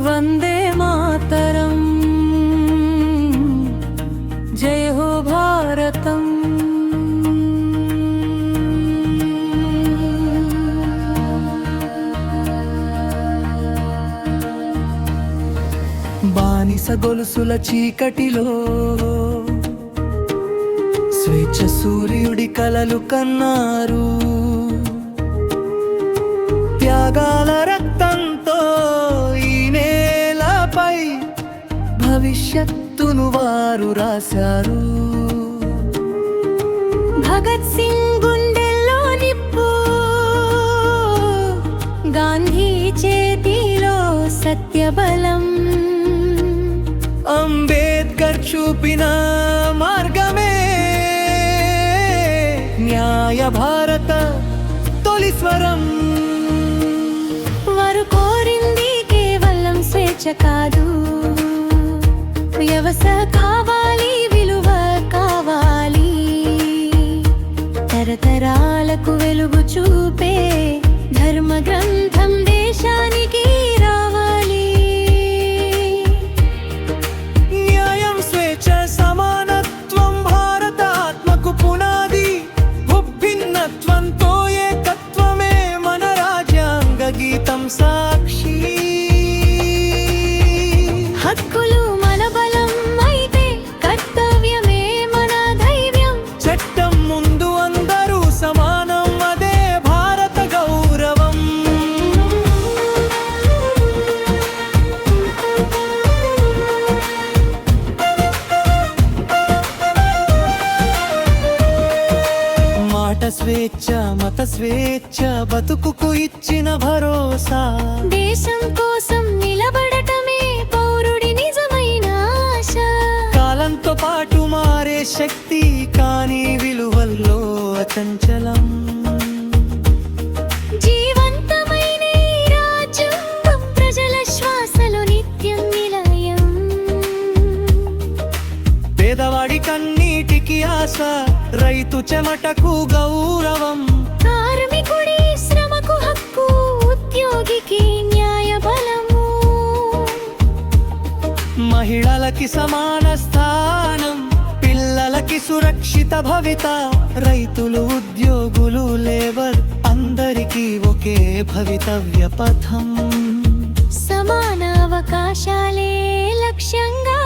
వందే మాతరం, జయ హో భారతం. బానిస గొలుసుల చీకటిలో స్వేచ్ఛ సూర్యుడి కలలు కన్నారు. త్యాగాల రక్తంతో ఈ నేలపై భవిష్యత్తును వారు రాశారు. భగత్ సింగ్ గుండెల్లో నిప్పు, గాంధీ చేతిలో సత్యబలం, అంబేద్కర్ చూపిన మార్గమే న్యాయ భారత తొలి స్వరం. వారు కోరింది కేవలం స్వేచ్ఛ కాదు, వ్యవస్థ కావాలి, విలువ కావాలి, తరతరాలకు వెలుగు చూపే ధర్మ గ్రంథం దేశానికి రావాలి. న్యాయం, స్వేచ్ఛ, సమానత్వం భారత ఆత్మకు పునాది. భిన్నత్వంతో ఏకత్వమే మన రాజ్యాంగ గీతం సాక్షి. హక్కులు మన బలం అయితే కర్తవ్యమే మన ధైర్యం. చట్టం ముందు అందరూ సమానం, అదే భారత గౌరవం. మాట స్వేచ్ఛ, మత స్వేచ్ఛ బతుకుకు ఇచ్చిన భరోసా. దేశం కోసం నిలబడటమే పౌరుడి నిజమైన ఆశ. కాలంతో పాటు మారే శక్తి, కానీ విలువల్లో అచంచలం. జీవంతమైన ఈ రాజ్యాంగం ప్రజల శ్వాసలో నిత్యం నిలయం. పేదవాడి కన్నీటికి ఆశ, రైతు చెమటకు గౌరవం. కార్మికుడి శ్రమకు హక్కు, ఉద్యోగికి న్యాయ బలము. మహిళలకి సమాన స్థానం, పిల్లలకి సురక్షిత భవిత. రైతులు, ఉద్యోగులు, లేబర్ అందరికీ ఒకే భవితవ్య పథం. సమాన అవకాశాలే లక్ష్యంగా,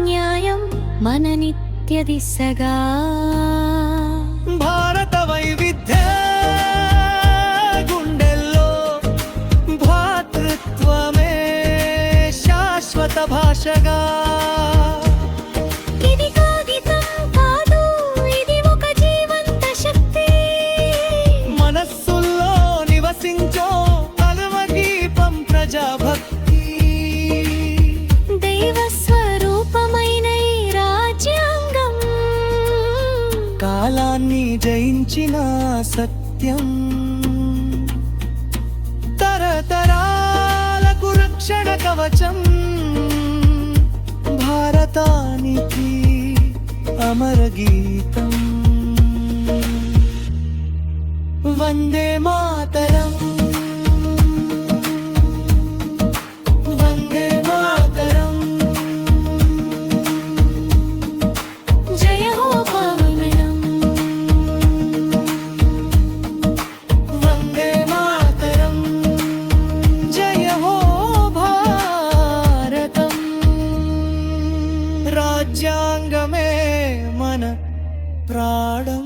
న్యాయం మన నిత్య దిశగా. భారత వైవిధ్య గుండెల్లో భాతృత్వమే శాశ్వత భాషగా. ఇది కాగితం కాదు, ఇది ఒక జీవంత శక్తి. మనస్సుల్లో నివసించో కల్మదీపం ప్రజాభక్తి. దైవ స్వరూపమైన ఈ రాజ్యాంగం కాలాన్ని జయించిన సత్యం. తరతరాలకు రక్షణ కవచం, భారతానికి అమర గీతం. వందే మాతరం, వందే మాతరం, జయ హో భారతం. వందే మాతరం, జయ హో భారతం. రాజ్యాంగమే మన ప్రాణం.